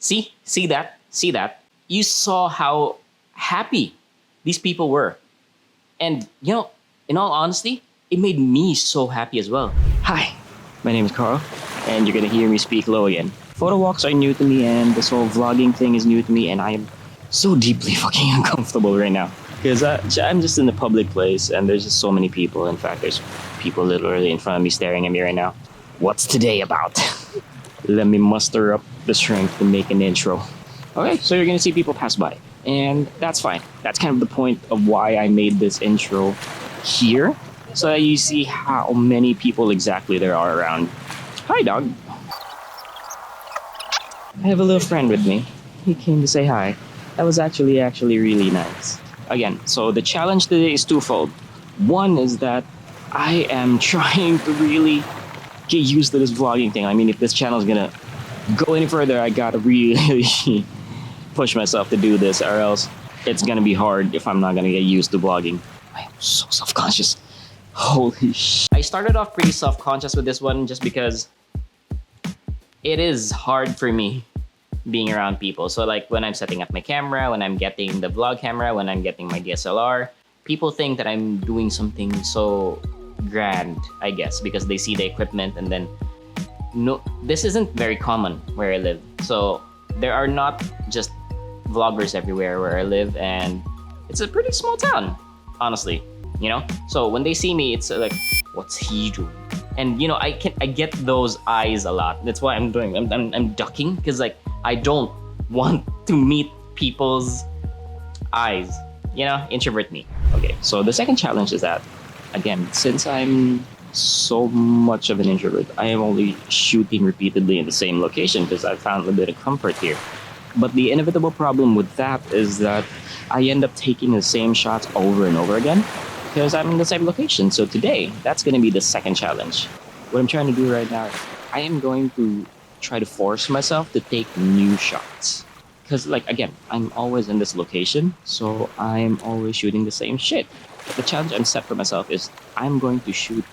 See that? See that? You saw how happy these people were. And, in all honesty, it made me so happy as well. Hi, my name is Carl, and you're gonna hear me speak low again. Photo walks are new to me, and this whole vlogging thing is new to me, and I am so deeply fucking uncomfortable right now. Because I'm just in a public place, and there's just so many people. In fact, there's people literally in front of me staring at me right now. What's today about? Let me muster up the strength to make an intro. Okay, so you're gonna see people pass by, and that's fine. That's kind of the point of why I made this intro here, so that you see how many people exactly there are around. Hi, dog. I have a little friend with me. He came to say hi. That was actually really nice. Again, so the challenge today is twofold. One is that I am trying to really get used to this vlogging thing. I mean, if this channel is gonna go any further, I gotta really push myself to do this, or else it's gonna be hard if I'm not gonna get used to vlogging. I am so self-conscious. Holy shit. I started off pretty self-conscious with this one just because it is hard for me being around people. So like when I'm setting up my camera, when I'm getting the vlog camera, when I'm getting my DSLR, people think that I'm doing something so grand, I guess, because they see the equipment. And then no, this isn't very common where I live. So there are not just vloggers everywhere where I live, and it's a pretty small town, honestly, so when they see me, it's like, what's he doing? And I get those eyes a lot. That's why I'm ducking, because like I don't want to meet people's eyes, introvert me. Okay, so the second challenge is that, again, since I'm so much of an introvert, I am only shooting repeatedly in the same location because I found a bit of comfort here. But the inevitable problem with that is that I end up taking the same shots over and over again because I'm in the same location. So today, that's going to be the second challenge. What I'm trying to do right now, I am going to try to force myself to take new shots. Because, like, again, I'm always in this location, so I'm always shooting the same shit. The challenge I'm set for myself is I'm going to shoot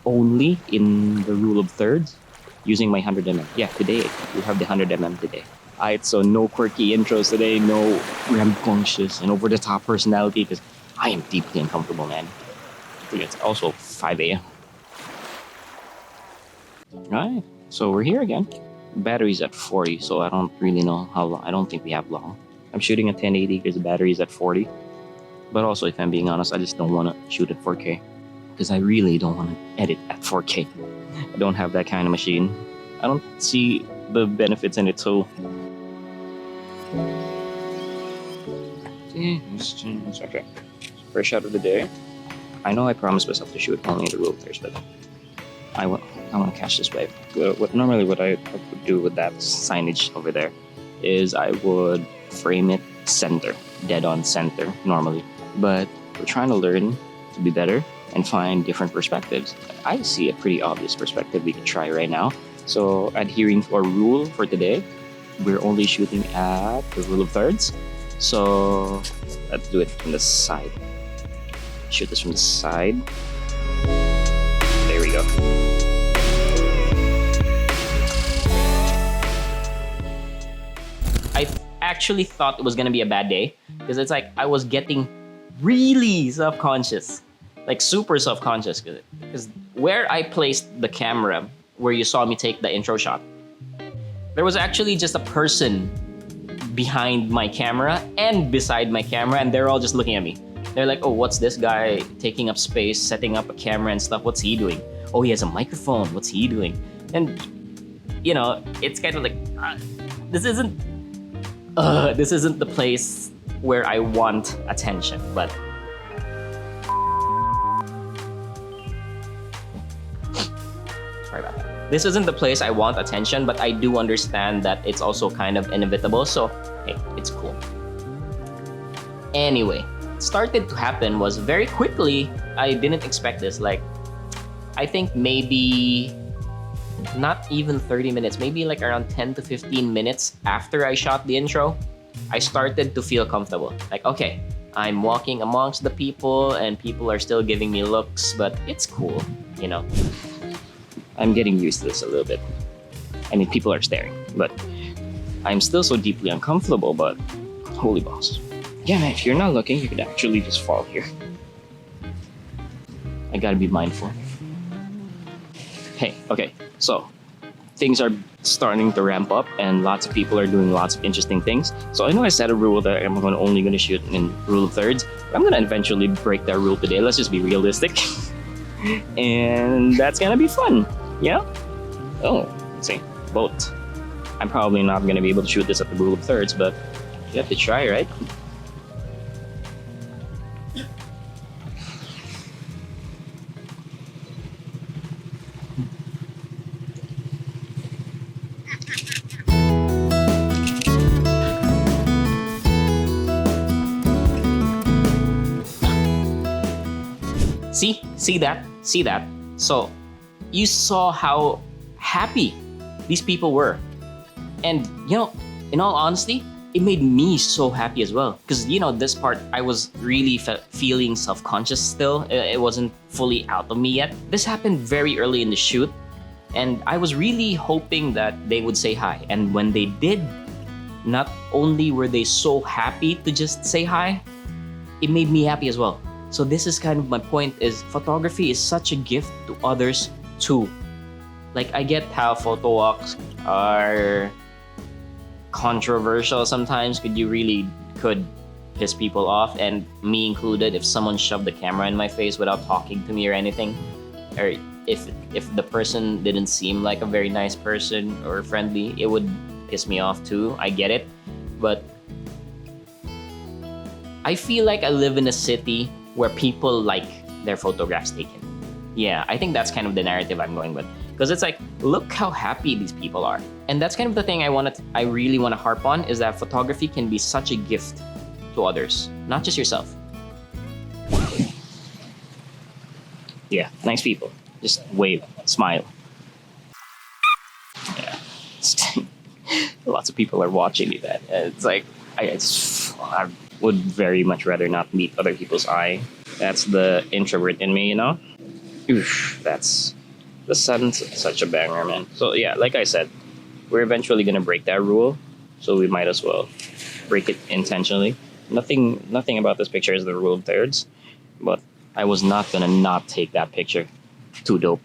only in the rule of thirds using my 100mm. Yeah, today, we have the 100mm today. Alright, so no quirky intros today, no rambunctious and over-the-top personality, because I am deeply uncomfortable, man. I think it's also 5 a.m. Alright, so we're here again. Battery's at 40, so I don't really know how long. I don't think we have long. I'm shooting at 1080 because the battery's at 40. But also, if I'm being honest, I just don't want to shoot at 4K. Because I really don't want to edit at 4K. I don't have that kind of machine. I don't see the benefits in it, so... Okay. First shot of the day. I know I promised myself to shoot only the rule of thirds, but I want to catch this wave. Normally what I would do with that signage over there is I would frame it center, dead on center normally. But we're trying to learn to be better and find different perspectives. I see a pretty obvious perspective we could try right now. So adhering to our rule for today, we're only shooting at the rule of thirds. So let's do it from the side. Shoot this from the side. There we go. I actually thought it was gonna be a bad day because it's like I was getting really self-conscious, like super self-conscious, because where I placed the camera, where you saw me take the intro shot, there was actually just a person behind my camera and beside my camera, and they're all just looking at me. They're like, oh, what's this guy taking up space, setting up a camera and stuff? What's he doing? Oh, he has a microphone. What's he doing? And, it's kind of like, this isn't the place where I want attention, but... Sorry about that. This isn't the place I want attention, but I do understand that it's also kind of inevitable, so hey, it's cool. Anyway, what started to happen was very quickly, I didn't expect this, like, I think maybe not even 30 minutes, maybe like around 10 to 15 minutes after I shot the intro, I started to feel comfortable. Like, okay, I'm walking amongst the people and people are still giving me looks, but it's cool, I'm getting used to this a little bit. I mean, people are staring, but I'm still so deeply uncomfortable, but holy balls. Yeah, man, if you're not looking, you could actually just fall here. I gotta be mindful. Hey, okay, so things are starting to ramp up and lots of people are doing lots of interesting things. So I know I set a rule that I'm only going to shoot in rule of thirds, but I'm going to eventually break that rule today. Let's just be realistic. And that's going to be fun. Yeah? Oh, let's see. Both. I'm probably not going to be able to shoot this at the rule of thirds, but you have to try, right? See that? So you saw how happy these people were. And, in all honesty, it made me so happy as well. Because, this part, I was really feeling self-conscious still. It wasn't fully out of me yet. This happened very early in the shoot. And I was really hoping that they would say hi. And when they did, not only were they so happy to just say hi, it made me happy as well. So this is kind of my point, is photography is such a gift to others too. Like, I get how photowalks are controversial sometimes. Could piss people off, and me included, if someone shoved the camera in my face without talking to me or anything. Or if the person didn't seem like a very nice person or friendly, it would piss me off too. I get it. But I feel like I live in a city where people like their photographs taken. Yeah, I think that's kind of the narrative I'm going with. Because it's like, look how happy these people are. And that's kind of the thing I really want to harp on, is that photography can be such a gift to others, not just yourself. Yeah, nice people. Just wave, smile. Yeah. Lots of people are watching me then. It's like, I would very much rather not meet other people's eye. That's the introvert in me, Oof, the sun's such a banger, man. So yeah, like I said, we're eventually gonna break that rule, so we might as well break it intentionally. Nothing about this picture is the rule of thirds, but I was not gonna not take that picture. Too dope.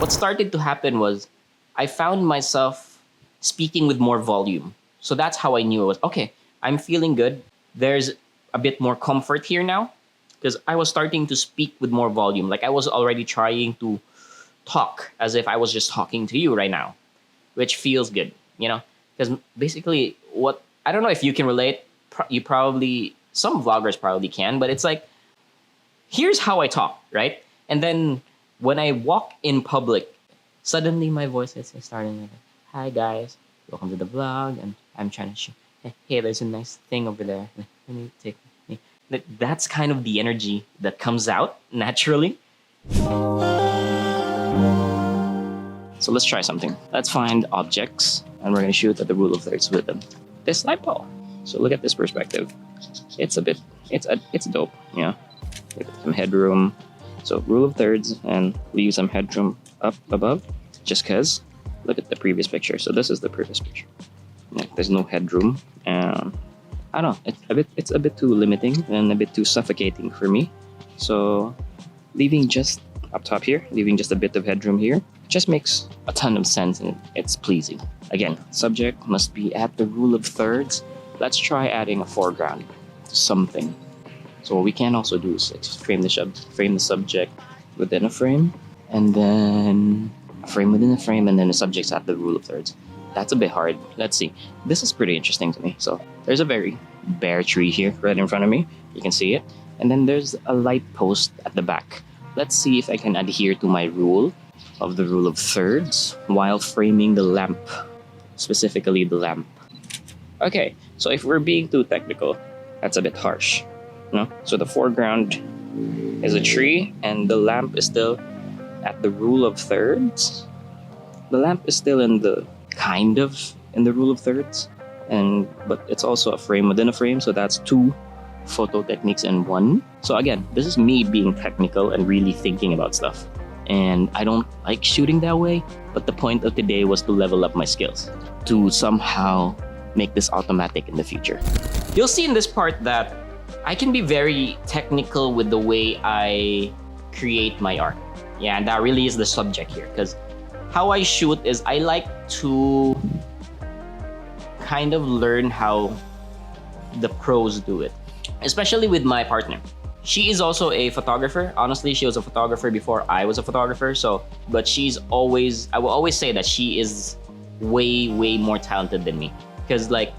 What started to happen was I found myself speaking with more volume. So that's how I knew it was, okay, I'm feeling good. There's a bit more comfort here now, because I was starting to speak with more volume. Like, I was already trying to talk as if I was just talking to you right now, which feels good, Because basically, I don't know if you can relate. Some vloggers probably can, but it's like, here's how I talk, right? And then when I walk in public, suddenly my voice is starting like, hi guys, welcome to the vlog, and I'm trying to show, hey, there's a nice thing over there. Let me take me. That's kind of the energy that comes out naturally. So let's try something. Let's find objects, and we're gonna shoot at the rule of thirds with them. This light bulb. So look at this perspective. It's dope, With some headroom. So rule of thirds, and leave some headroom up above, just cause. Look at the previous picture. So this is the previous picture. There's no headroom, and I don't know. It's a bit too limiting and a bit too suffocating for me. So leaving just up top here, leaving just a bit of headroom here, just makes a ton of sense, and it's pleasing. Again, subject must be at the rule of thirds. Let's try adding a foreground to something. So what we can also do is frame the subject within a frame, and then a frame within a frame, and then the subject's at the rule of thirds. That's a bit hard. Let's see. This is pretty interesting to me. So there's a very bare tree here right in front of me. You can see it. And then there's a light post at the back. Let's see if I can adhere to my rule of the rule of thirds while framing the lamp, specifically the lamp. Okay, so if we're being too technical, that's a bit harsh. So the foreground is a tree, and the lamp is still at the rule of thirds. The lamp is still in the rule of thirds, but it's also a frame within a frame, so that's two photo techniques in one. So again, this is me being technical and really thinking about stuff, and I don't like shooting that way, but the point of today was to level up my skills, to somehow make this automatic in the future. You'll see in this part that I can be very technical with the way I create my art. Yeah, and that really is the subject here, because how I shoot is I like to kind of learn how the pros do it, especially with my partner. She is also a photographer. Honestly, she was a photographer before I was a photographer. But I will always say that she is way, way more talented than me. Because like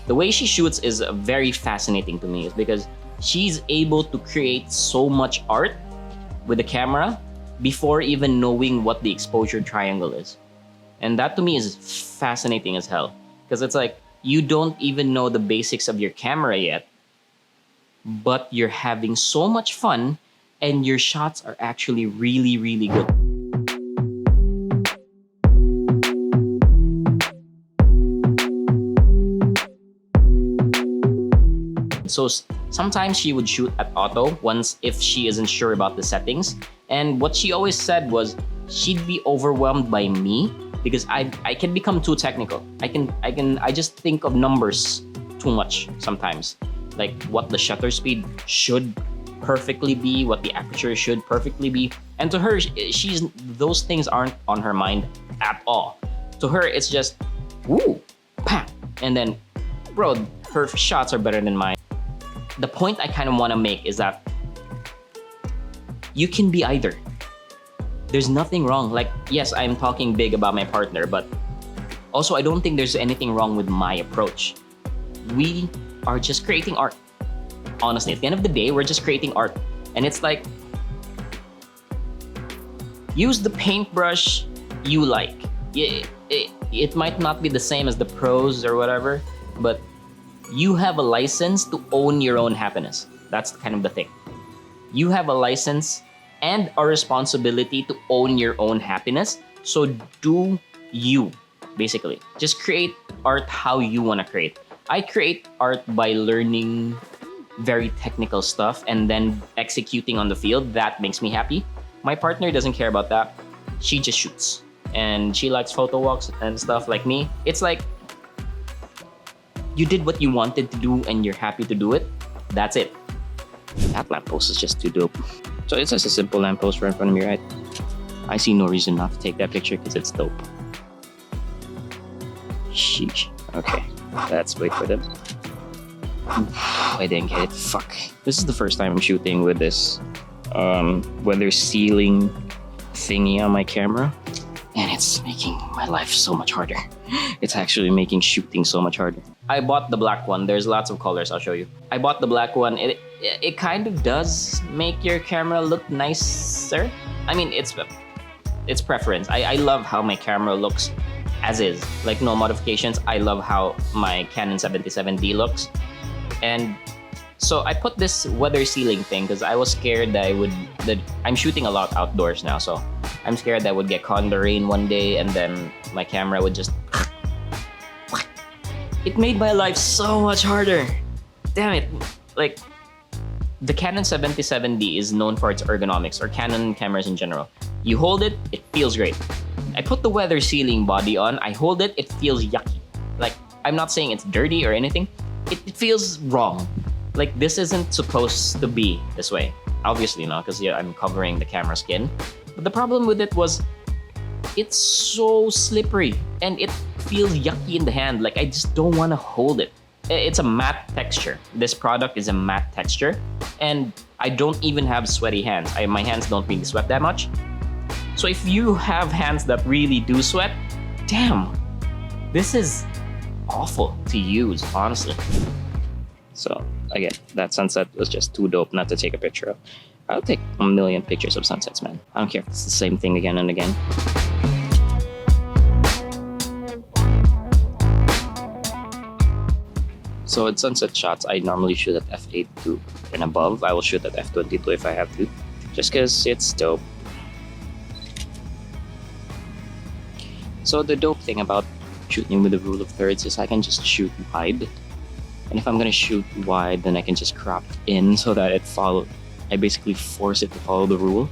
the way she shoots is very fascinating to me. Is because she's able to create so much art with the camera before even knowing what the exposure triangle is. And that to me is fascinating as hell. Because it's like, you don't even know the basics of your camera yet, but you're having so much fun and your shots are actually really, really good. So sometimes she would shoot at auto once if she isn't sure about the settings. And what she always said was she'd be overwhelmed by me because I can become too technical. I just think of numbers too much sometimes. Like what the shutter speed should perfectly be, what the aperture should perfectly be. And to her, those things aren't on her mind at all. To her, it's just, woo, pam. And then, bro, her shots are better than mine. The point I kind of want to make is that you can be either. There's nothing wrong. Like, yes, I'm talking big about my partner, but also I don't think there's anything wrong with my approach. We are just creating art. Honestly, at the end of the day, we're just creating art. And it's like, use the paintbrush you like. It might not be the same as the pros or whatever, but you have a license to own your own happiness. That's kind of the thing. You have a license and a responsibility to own your own happiness. So do you, basically. Just create art how you want to create. I create art by learning very technical stuff and then executing on the field. That makes me happy. My partner doesn't care about that. She just shoots. And she likes photowalks and stuff like me. It's like, you did what you wanted to do and you're happy to do it. That's it. That lamppost is just too dope. So it's just a simple lamppost right in front of me, right? I see no reason not to take that picture because it's dope. Sheesh. Okay, let's wait for them. I didn't get it. Fuck. This is the first time I'm shooting with this weather sealing thingy on my camera. And it's making my life so much harder. It's actually making shooting so much harder. I bought the black one. There's lots of colors, I'll show you. I bought the black one. It kind of does make your camera look nicer. I mean, it's preference. I love how my camera looks as is. Like, no modifications. I love how my Canon 77D looks. And so I put this weather sealing thing because I was scared that I'm shooting a lot outdoors now, so I'm scared that I would get caught in the rain one day and then my camera would just... It made my life so much harder. Damn it. Like, the Canon 77D is known for its ergonomics, or Canon cameras in general. You hold it, it feels great. I put the weather sealing body on, I hold it, it feels yucky. Like, I'm not saying it's dirty or anything. It feels wrong. Like, this isn't supposed to be this way. Obviously not, because I'm covering the camera skin. But the problem with it was, it's so slippery and it feels yucky in the hand. Like, I just don't want to hold it. It's a matte texture. This product is a matte texture. And I don't even have sweaty hands. My hands don't really sweat that much. So if you have hands that really do sweat, damn, this is awful to use, honestly. So again, that sunset was just too dope not to take a picture of. I'll take a million pictures of sunsets, man. I don't care if it's the same thing again and again. So in sunset shots, I normally shoot at f8.2 and above. I will shoot at f22 if I have to, just because it's dope. So the dope thing about shooting with the rule of thirds is I can just shoot wide. And if I'm gonna shoot wide, then I can just crop in so that I basically force it to follow the rule.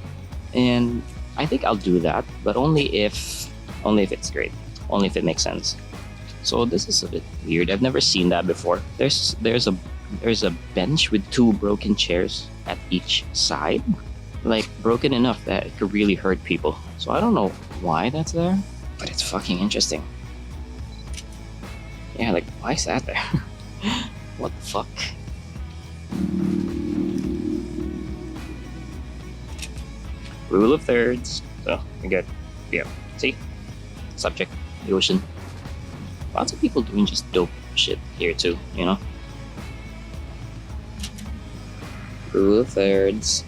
And I think I'll do that, but only if it's great. Only if it makes sense. So this is a bit weird. I've never seen that before. There's a bench with two broken chairs at each side, like broken enough that it could really hurt people. So I don't know why that's there, but it's fucking interesting. Yeah, like why is that there? What the fuck? Rule of thirds. So we got, yeah. See, subject, the ocean. Lots of people doing just dope shit here too, you know? Rule of thirds.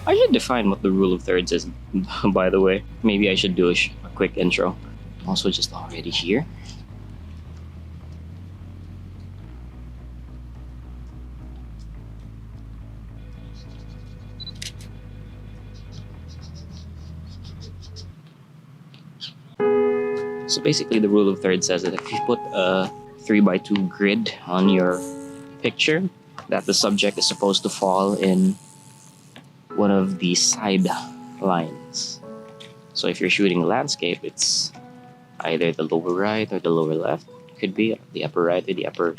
I should define what the rule of thirds is, by the way. Maybe I should do a quick intro. Also, just already here. So basically, the rule of thirds says that if you put a 3x2 grid on your picture, that the subject is supposed to fall in one of the side lines. So if you're shooting a landscape, it's either the lower right or the lower left. Could be the upper right or the upper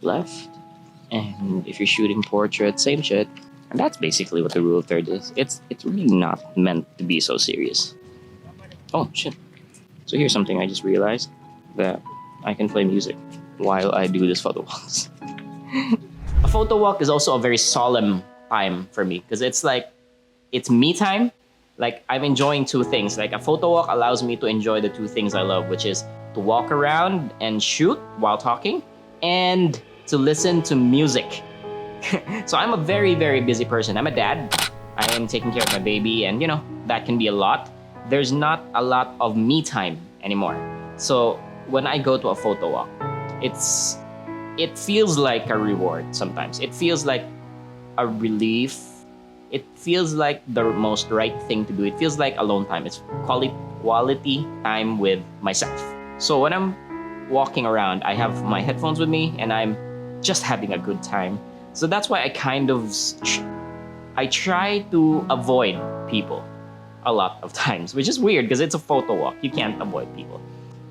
left. And if you're shooting portrait, same shit. And that's basically what the rule of thirds is. It's really not meant to be so serious. Oh shit. So here's something I just realized, that I can play music while I do this photo walks. A photo walk is also a very solemn time for me, because it's like, it's me time. Like, I'm enjoying two things. Like, a photo walk allows me to enjoy the two things I love, which is to walk around and shoot while talking, and to listen to music. So I'm a very, very busy person. I'm a dad. I am taking care of my baby, and you know, that can be a lot. There's not a lot of me time anymore. So when I go to a photo walk, it feels like a reward sometimes. It feels like a relief. It feels like the most right thing to do. It feels like alone time. It's quality time with myself. So when I'm walking around, I have my headphones with me and I'm just having a good time. So that's why I try to avoid people a lot of times, which is weird because it's a photo walk. You can't avoid people.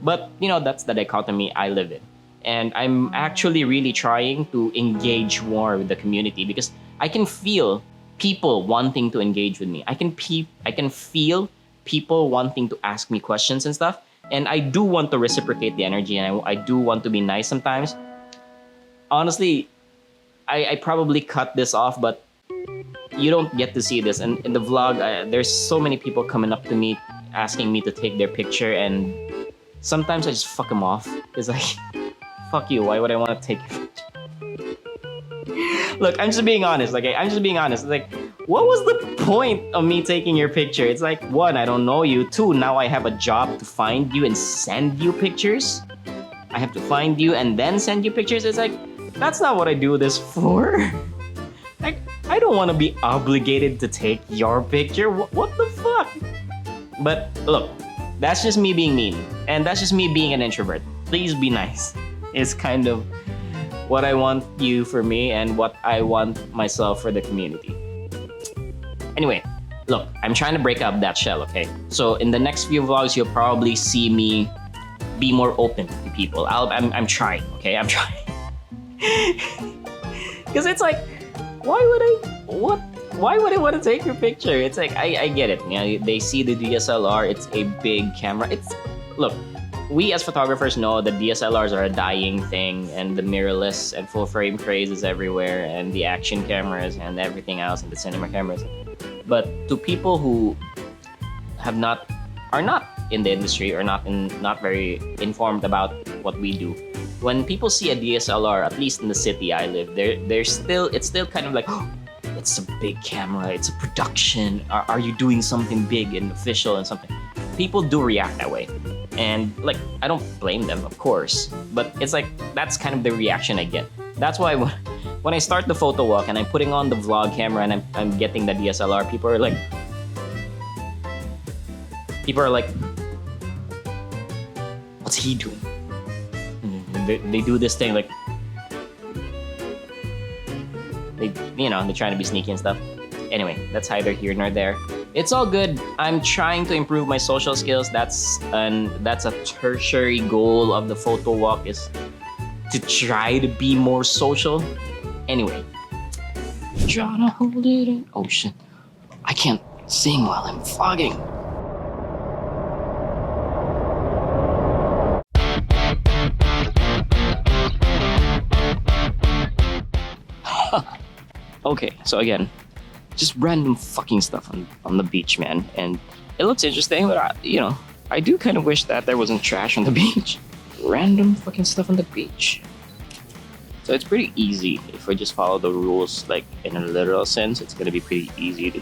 But, you know, that's the dichotomy I live in. And I'm actually really trying to engage more with the community because I can feel people wanting to engage with me. I can feel people wanting to ask me questions and stuff. And I do want to reciprocate the energy, and I do want to be nice sometimes. Honestly, I probably cut this off, but you don't get to see this. And in the vlog, there's so many people coming up to me asking me to take their picture, and sometimes I just fuck them off. It's like, fuck you, why would I want to take your picture? Look, I'm just being honest. Like, I'm just being honest. It's like, what was the point of me taking your picture? It's like, one, I don't know you. Two, now I have a job to find you and send you pictures. I have to find you and then send you pictures. It's like, that's not what I do this for. Like, I don't want to be obligated to take your picture. What the fuck? But look, that's just me being mean. And that's just me being an introvert. Please be nice. It's kind of what I want you for me and what I want myself for the community. Anyway, look, I'm trying to break up that shell, okay? So in the next few vlogs, you'll probably see me be more open to people. I'm trying, okay? I'm trying. Because it's like, why would I want to take your picture? It's like, I get it. You know, they see the DSLR, it's a big camera. Look, we as photographers know that DSLRs are a dying thing, and the mirrorless and full frame craze is everywhere, and the action cameras and everything else, and the cinema cameras. But to people who are not in the industry or not very informed about what we do, when people see a DSLR, at least in the city I live, it's still kind of like, oh, it's a big camera, it's a production. Are you doing something big and official and something? People do react that way. And like, I don't blame them, of course, but it's like, that's kind of the reaction I get. That's why when I start the photo walk and I'm putting on the vlog camera and I'm getting the DSLR, people are like, what's he doing? They do this thing like, they're trying to be sneaky and stuff. Anyway, that's neither here nor there. It's all good. I'm trying to improve my social skills. That's a tertiary goal of the photo walk, is to try to be more social. Anyway, trying to hold it in. Oh shit! I can't sing while I'm vlogging. Okay, so again, just random fucking stuff on the beach, man. And it looks interesting, but I do kind of wish that there wasn't trash on the beach. Random fucking stuff on the beach. So it's pretty easy if I just follow the rules, like in a literal sense. It's gonna be pretty easy to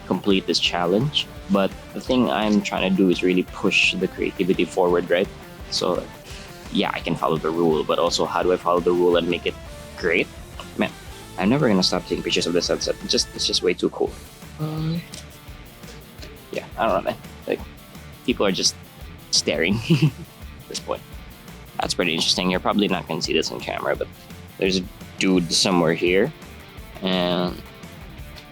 complete this challenge. But the thing I'm trying to do is really push the creativity forward, right? So yeah, I can follow the rule, but also how do I follow the rule and make it great? Man, I'm never gonna stop taking pictures of the sunset. It's just way too cool. Yeah, I don't know, man. Like, people are just staring at this point. That's pretty interesting. You're probably not gonna see this on camera, but there's a dude somewhere here, and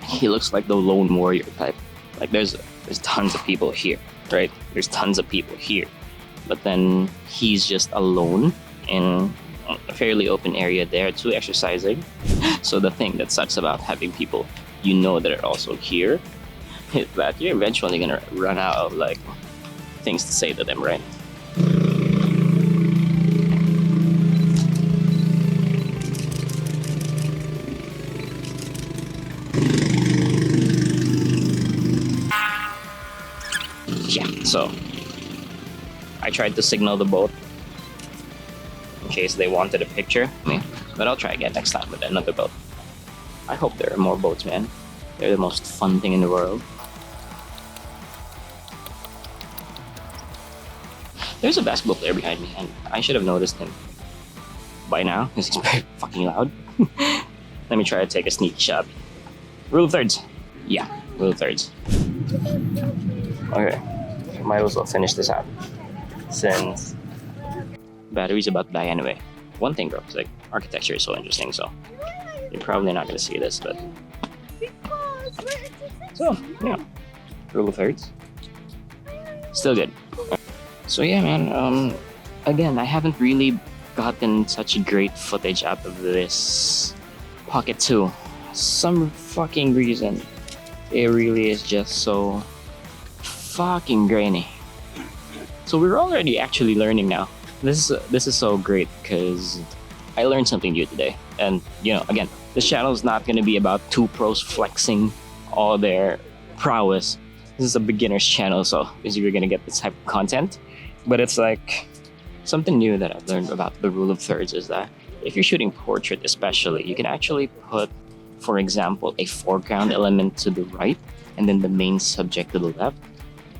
he looks like the lone warrior type. Like, there's tons of people here, right? There's tons of people here, but then he's just alone in a fairly open area there too, exercising. So the thing that sucks about having people that are also here is that you're eventually gonna run out of like things to say to them, right? Yeah, so I tried to signal the boat in case they wanted a picture of me, but I'll try again next time with another boat. I hope there are more boats, man. They're the most fun thing in the world. There's a basketball player behind me, and I should have noticed him by now because he's very fucking loud. Let me try to take a sneak shot. Rule of thirds. Yeah, rule of thirds. Okay, might as well finish this out since battery's about to die anyway. One thing, bro, is like architecture is so interesting, so you're probably not gonna see this, but so yeah, rule of thirds. Still good. So yeah, man. Again, I haven't really gotten such great footage out of this Pocket 2. Some fucking reason, it really is just so fucking grainy. So we're already actually learning now. This is so great because I learned something new today. And again, this channel is not gonna be about two pros flexing all their prowess. This is a beginner's channel, so you're gonna get this type of content. But it's like something new that I've learned about the rule of thirds is that if you're shooting portrait especially, you can actually put, for example, a foreground element to the right and then the main subject to the left,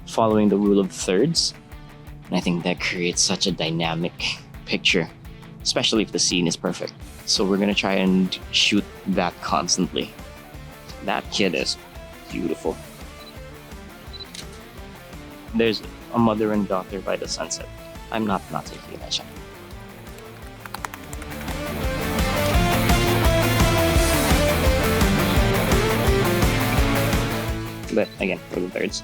following the rule of thirds. And I think that creates such a dynamic picture, especially if the scene is perfect. So we're gonna try and shoot that constantly. That kid is beautiful. There's a mother and daughter by the sunset. I'm not taking that shot. But again, for the thirds.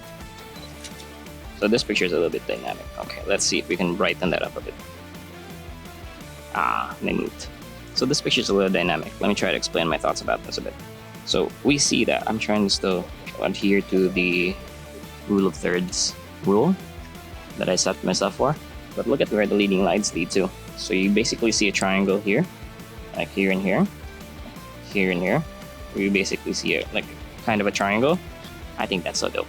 So this picture is a little bit dynamic. Okay, let's see if we can brighten that up a bit. They moved. So this picture is a little dynamic. Let me try to explain my thoughts about this a bit. So we see that I'm trying to still adhere to the rule of thirds rule that I set myself for. But look at where the leading lights lead to. So you basically see a triangle here, like here and here, here and here. You basically see a like kind of a triangle. I think that's so dope.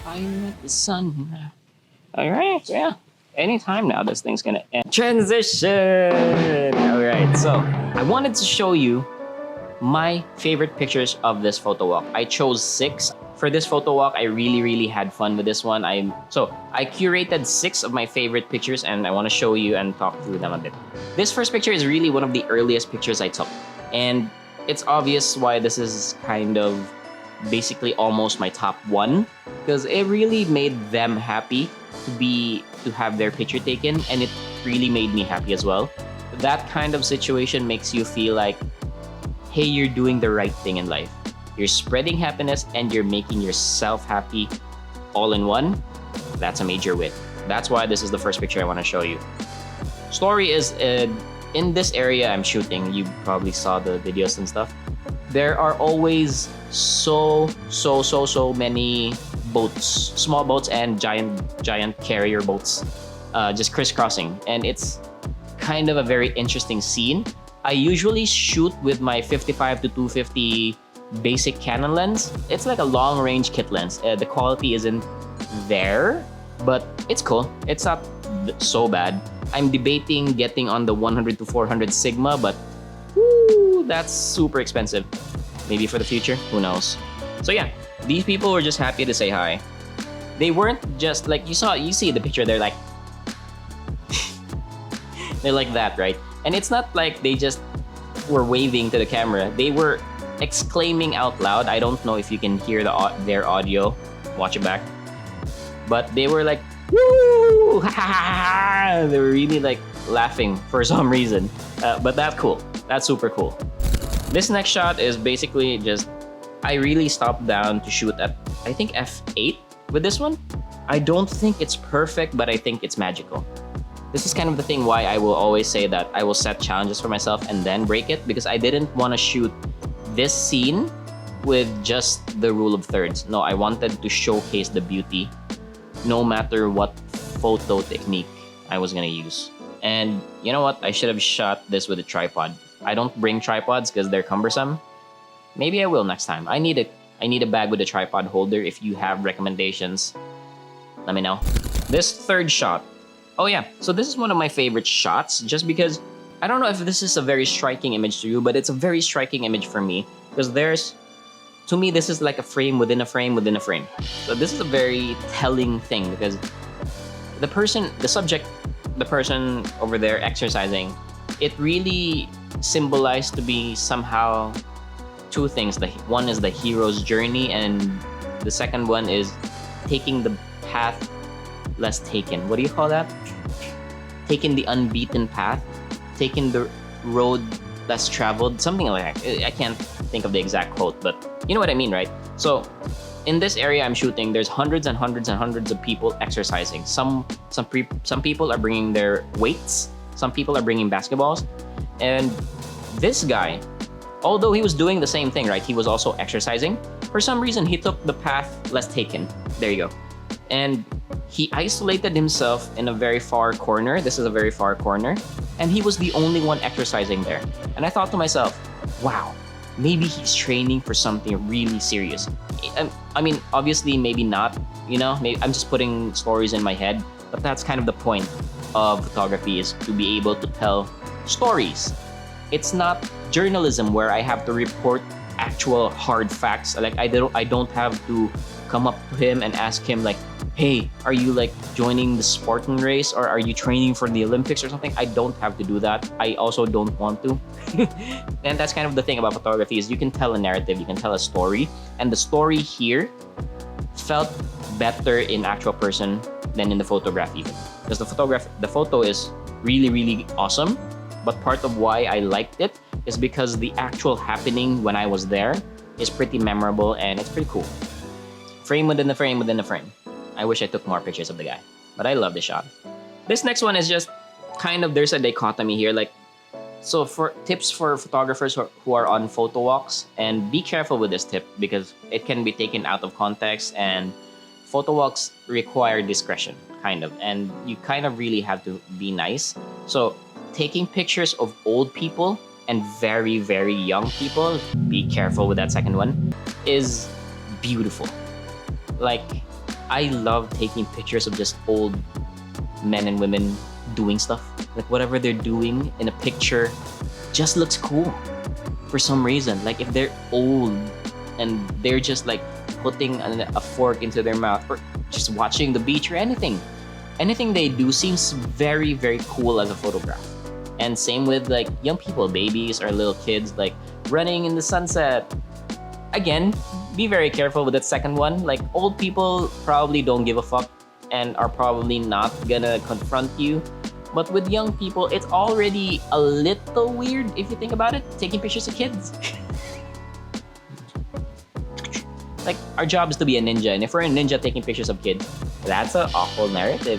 Fire at the sun. Alright, yeah. Anytime now, this thing's gonna end. Transition! Alright, so I wanted to show you my favorite pictures of this photo walk. I chose 6. For this photo walk, I really had fun with this one. I curated 6 of my favorite pictures and I want to show you and talk through them a bit. This first picture is really one of the earliest pictures I took. And it's obvious why this is kind of basically almost my top 1. Because it really made them happy to have their picture taken, and it really made me happy as well. that kind of situation makes you feel like, hey, you're doing the right thing in life. You're spreading happiness and you're making yourself happy all in one. That's a major win. That's why this is the first picture I want to show you. Story is in this area I'm shooting. You probably saw the videos and stuff. There are always so many boats, small boats and giant carrier boats, just crisscrossing, and it's kind of a very interesting scene. I usually shoot with my 55 to 250 basic Canon lens. It's like a long range kit lens. The quality isn't there, but it's cool. It's not so bad. I'm debating getting on the 100 to 400 Sigma, but whoo, that's super expensive. Maybe for the future, who knows? So yeah, these people were just happy to say hi. They weren't just like, you see the picture, they're like, they're like that, right? And it's not like they just were waving to the camera. They were exclaiming out loud. I don't know if you can hear their audio. Watch it back. But they were like, woo! Ha, ha, ha. They were really like laughing for some reason. But that's cool. That's super cool. This next shot is basically just, I really stopped down to shoot at, I think, f8 with this one. I don't think it's perfect, but I think it's magical. This is kind of the thing why I will always say that I will set challenges for myself and then break it, because I didn't want to shoot this scene with just the rule of thirds. No, I wanted to showcase the beauty no matter what photo technique I was gonna use. And you know what? I should have shot this with a tripod. I don't bring tripods because they're cumbersome. Maybe I will next time. I need a bag with a tripod holder. If you have recommendations, let me know. This third shot. Oh yeah, so this is one of my favorite shots just because, I don't know if this is a very striking image to you, but it's a very striking image for me because to me, this is like a frame within a frame within a frame. So this is a very telling thing because the person over there exercising, it really symbolized to be somehow two things. One is the hero's journey, and the second one is taking the path less taken. What do you call that? Taking the unbeaten path, taking the road less traveled, something like that. I can't think of the exact quote, but you know what I mean, right? So in this area I'm shooting, there's hundreds and hundreds and hundreds of people exercising. Some people are bringing their weights, some people are bringing basketballs, and this guy, although he was doing the same thing, right? He was also exercising. For some reason, he took the path less taken. There you go. And he isolated himself in a very far corner. This is a very far corner. And he was the only one exercising there. And I thought to myself, wow, maybe he's training for something really serious. I mean, obviously, maybe not, you know, maybe I'm just putting stories in my head, but that's kind of the point of photography, is to be able to tell stories. It's not journalism where I have to report actual hard facts. Like I don't have to come up to him and ask him like, hey, are you like joining the Spartan race, or are you training for the Olympics or something? I don't have to do that. I also don't want to. And that's kind of the thing about photography, is you can tell a narrative, you can tell a story, and the story here felt better in actual person than in the photograph even. Because the photo is really, really awesome, but part of why I liked it is because the actual happening when I was there is pretty memorable and it's pretty cool. Frame within the frame within the frame. I wish I took more pictures of the guy, but I love the shot. This next one is just kind of, there's a dichotomy here. Like, so for tips for photographers who are on photowalks, and be careful with this tip because it can be taken out of context, and photowalks require discretion, kind of, and you kind of really have to be nice. So taking pictures of old people and very, very young people, be careful with that second one, is beautiful. Like, I love taking pictures of just old men and women doing stuff. Like whatever they're doing in a picture just looks cool for some reason. Like if they're old and they're just like putting a fork into their mouth or just watching the beach or anything they do seems very, very cool as a photograph. And same with like young people, babies or little kids, like running in the sunset. Again, be very careful with that second one. Like old people probably don't give a fuck and are probably not gonna confront you. But with young people, it's already a little weird if you think about it, taking pictures of kids. Like, our job is to be a ninja, and if we're a ninja taking pictures of kids, that's an awful narrative.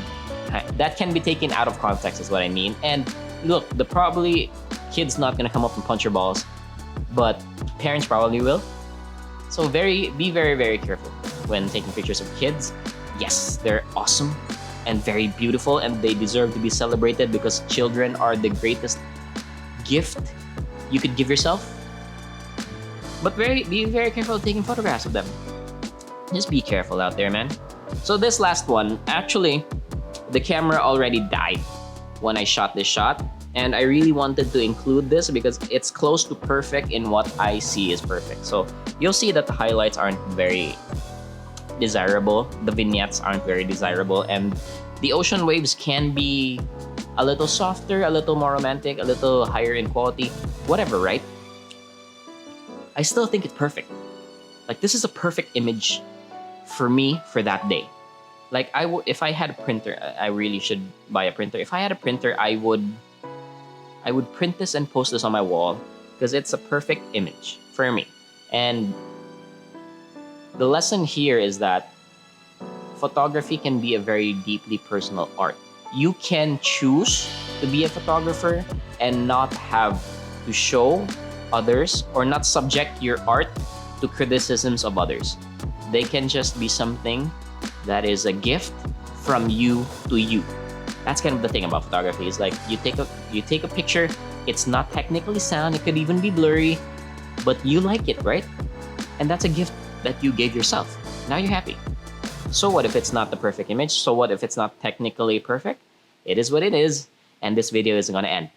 That can be taken out of context, is what I mean. And look, the probably kid's not gonna come up and punch your balls, but parents probably will. So be very, very careful when taking pictures of kids. Yes, they're awesome and very beautiful, and they deserve to be celebrated because children are the greatest gift you could give yourself. But be very careful taking photographs of them. Just be careful out there, man. So this last one, actually, the camera already died when I shot this shot, and I really wanted to include this because it's close to perfect in what I see is perfect. So you'll see that the highlights aren't very desirable, the vignettes aren't very desirable, and the ocean waves can be a little softer, a little more romantic, a little higher in quality, whatever, right? I still think it's perfect. Like, this is a perfect image for me for that day. Like, if I had a printer, I really should buy a printer. If I had a printer, I would print this and post this on my wall because it's a perfect image for me. And the lesson here is that photography can be a very deeply personal art. You can choose to be a photographer and not have to show others or not subject your art to criticisms of others. They can just be something that is a gift from you to you. That's kind of the thing about photography. Is like you take a picture, it's not technically sound, it could even be blurry, but you like it, right? And that's a gift that you gave yourself. Now you're happy. So what if it's not the perfect image? So what if it's not technically perfect? It is what it is, and this video is gonna end.